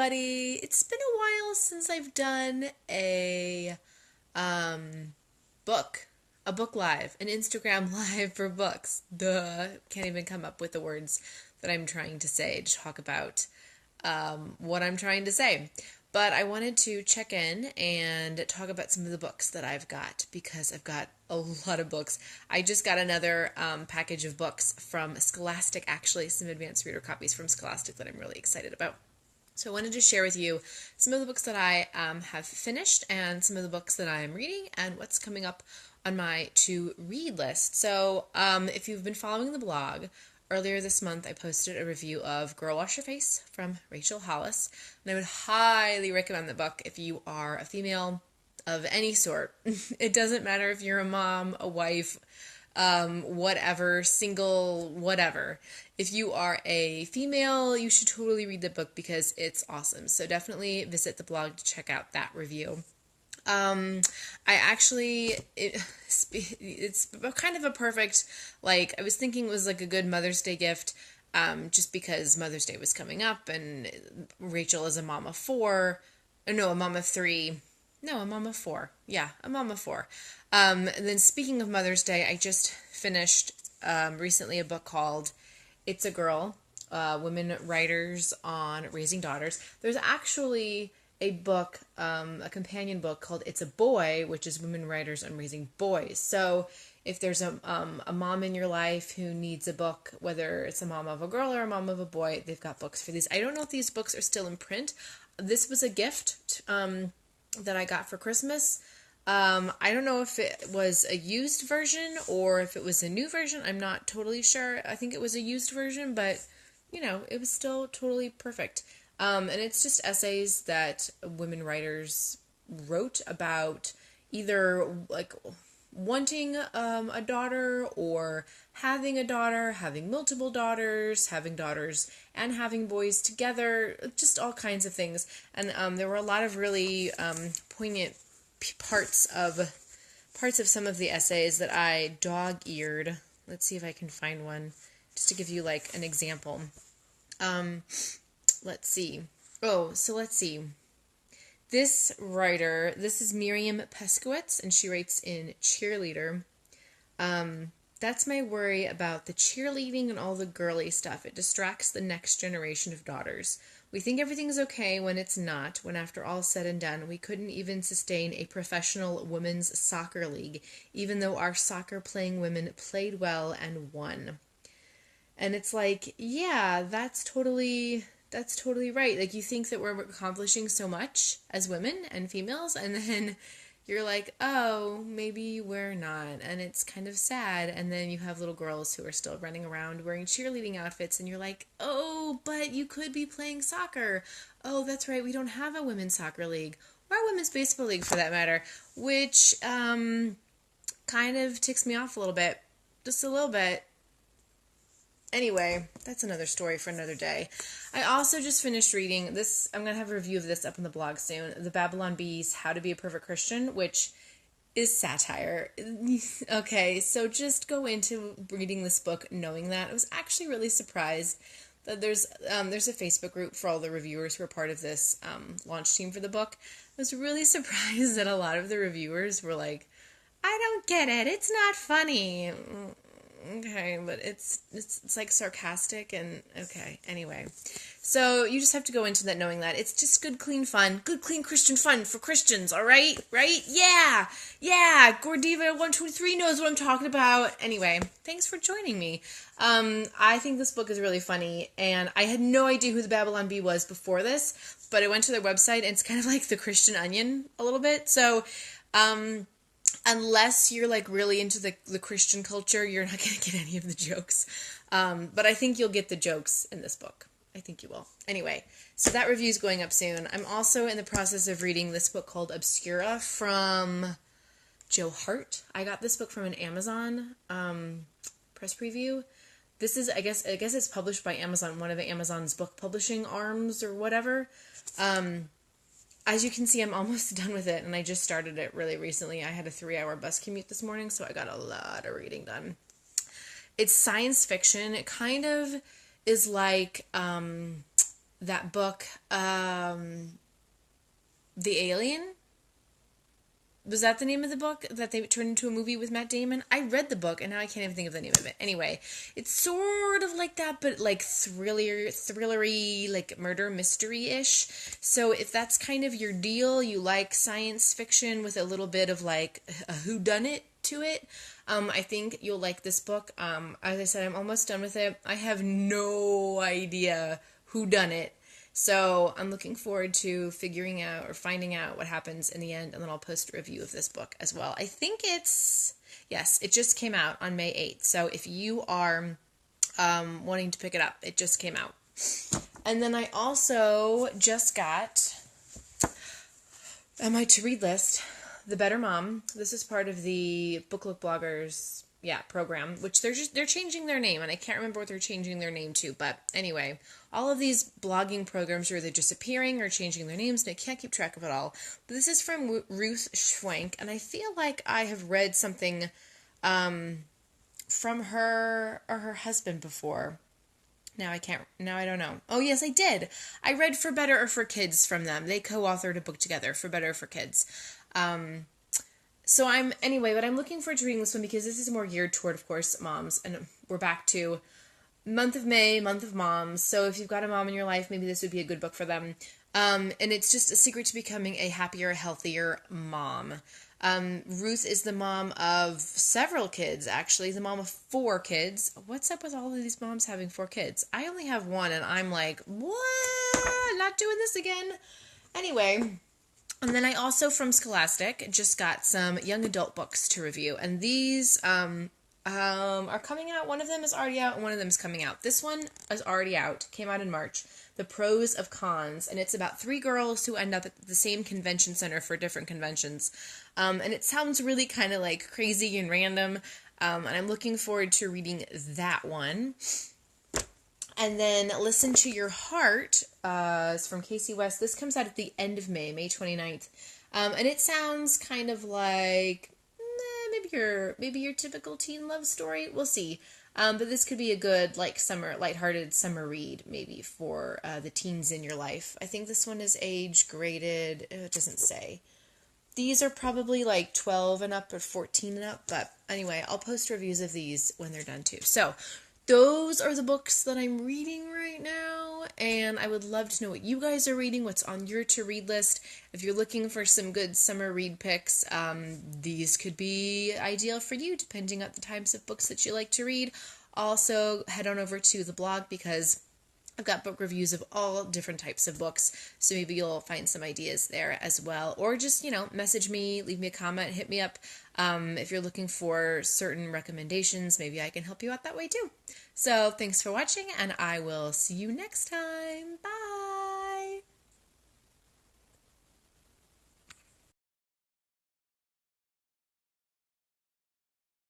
everybody. It's been a while since I've done a book, a book live, an Instagram live for books. Duh, can't even come up with the words that I'm trying to say to talk about what I'm trying to say. But I wanted to check in and talk about some of the books that I've got because I've got a lot of books. I just got another package of books from Scholastic, actually, some advanced reader copies from Scholastic that I'm really excited about. So I wanted to share with you some of the books that I have finished and some of the books that I am reading and what's coming up on my to-read list. So if you've been following the blog, earlier this month I posted a review of Girl Wash Your Face from Rachel Hollis, and I would highly recommend the book if you are a female of any sort. It doesn't matter if you're a mom, a wife, whatever, single, whatever. If you are a female, you should totally read the book because it's awesome. So definitely visit the blog to check out that review. It's kind of a perfect, I was thinking it was like a good Mother's Day gift, just because Mother's Day was coming up and Rachel is a mom of four, no, a mom of three, no, a mom of four. Yeah, a mom of four. And then speaking of Mother's Day, I just finished recently a book called It's a Girl, Women Writers on Raising Daughters. There's actually a book, a companion book called It's a Boy, which is Women Writers on Raising Boys. So if there's a mom in your life who needs a book, whether it's a mom of a girl or a mom of a boy, they've got books for these. I don't know if these books are still in print. This was a gift that I got for Christmas. I don't know if it was a used version or if it was a new version. I'm not totally sure. I think it was a used version, but, it was still totally perfect. And it's just essays that women writers wrote about either, wanting a daughter or having a daughter, having multiple daughters, having daughters and having boys together, just all kinds of things. And there were a lot of really poignant parts of some of the essays that I dog-eared. Let's see if I can find one just to give you an example. Let's see. Let's see. This writer, this is Miriam Peskowitz, and she writes in Cheerleader. That's my worry about the cheerleading and all the girly stuff. It distracts the next generation of daughters. We think everything's okay when it's not, when after all said and done, we couldn't even sustain a professional women's soccer league, even though our soccer-playing women played well and won. And it's yeah, that's totally right. You think that we're accomplishing so much as women and females, and then you're oh, maybe we're not, and it's kind of sad. And then you have little girls who are still running around wearing cheerleading outfits, and you're oh, but you could be playing soccer. Oh, that's right, we don't have a women's soccer league, or a women's baseball league for that matter, which kind of ticks me off a little bit, just a little bit. Anyway, that's another story for another day. I also just finished reading this. I'm going to have a review of this up on the blog soon. The Babylon Bee's How to Be a Perfect Christian, which is satire. Okay, so just go into reading this book knowing that. I was actually really surprised that there's a Facebook group for all the reviewers who are part of this launch team for the book. I was really surprised that a lot of the reviewers were I don't get it. It's not funny. Okay, but it's sarcastic and okay. Anyway, so you just have to go into that knowing that it's just good, clean fun, good, clean Christian fun for Christians. All right, right? Yeah. Gordiva 123 knows what I'm talking about. Anyway, thanks for joining me. I think this book is really funny, and I had no idea who the Babylon Bee was before this, but I went to their website, and it's kind of like the Christian Onion a little bit. So, unless you're really into the Christian culture, you're not going to get any of the jokes. But I think you'll get the jokes in this book. I think you will. Anyway, so that review is going up soon. I'm also in the process of reading this book called Obscura from Joe Hart. I got this book from an Amazon press preview. This is, I guess it's published by Amazon, one of Amazon's book publishing arms or whatever. As you can see, I'm almost done with it, and I just started it really recently. I had a 3-hour bus commute this morning, so I got a lot of reading done. It's science fiction. It kind of is that book, The Alien. Was that the name of the book that they turned into a movie with Matt Damon? I read the book and now I can't even think of the name of it. Anyway, it's sort of like that, but like thrillery, like murder mystery-ish. So if that's kind of your deal, you like science fiction with a little bit of like a whodunit to it, I think you'll like this book. As I said, I'm almost done with it. I have no idea who done it. So I'm looking forward to figuring out or finding out what happens in the end, and then I'll post a review of this book as well. I think yes, it just came out on May 8th. So if you are wanting to pick it up, it just came out. And then I also just got on my to-read list, The Better Mom. This is part of the Book Look Bloggers program, which they're changing their name, and I can't remember what they're changing their name to, but anyway, all of these blogging programs are either disappearing or changing their names, and I can't keep track of it all. But this is from Ruth Schwenk, and I feel like I have read something from her or her husband before. Now I don't know. Oh yes, I did. I read For Better or For Kids from them. They co-authored a book together, For Better or For Kids. So but I'm looking forward to reading this one because this is more geared toward, of course, moms. And we're back to month of May, month of moms. So if you've got a mom in your life, maybe this would be a good book for them. And it's just a secret to becoming a happier, healthier mom. Ruth is the mom of several kids, actually. The mom of 4 kids. What's up with all of these moms having 4 kids? I only have 1, and I'm like, what? Not doing this again. Anyway. And then I also, from Scholastic, just got some young adult books to review. And these are coming out. One of them is already out, and one of them is coming out. This one is already out. Came out in March. The Pros of Cons. And it's about 3 girls who end up at the same convention center for different conventions. And it sounds really kind of like crazy and random. And I'm looking forward to reading that one. And then Listen to Your Heart is from Kasie West. This comes out at the end of May, May 29th. And it sounds kind of like maybe your typical teen love story. We'll see. But this could be a good lighthearted summer read maybe for the teens in your life. I think this one is age graded. It doesn't say. These are probably like 12 and up or 14 and up. But anyway, I'll post reviews of these when they're done too. So those are the books that I'm reading right now, and I would love to know what you guys are reading, what's on your to-read list. If you're looking for some good summer read picks, these could be ideal for you, depending on the types of books that you like to read. Also, head on over to the blog because I've got book reviews of all different types of books, so maybe you'll find some ideas there as well. Or just, message me, leave me a comment, hit me up. If you're looking for certain recommendations, maybe I can help you out that way too. So thanks for watching, and I will see you next time. Bye!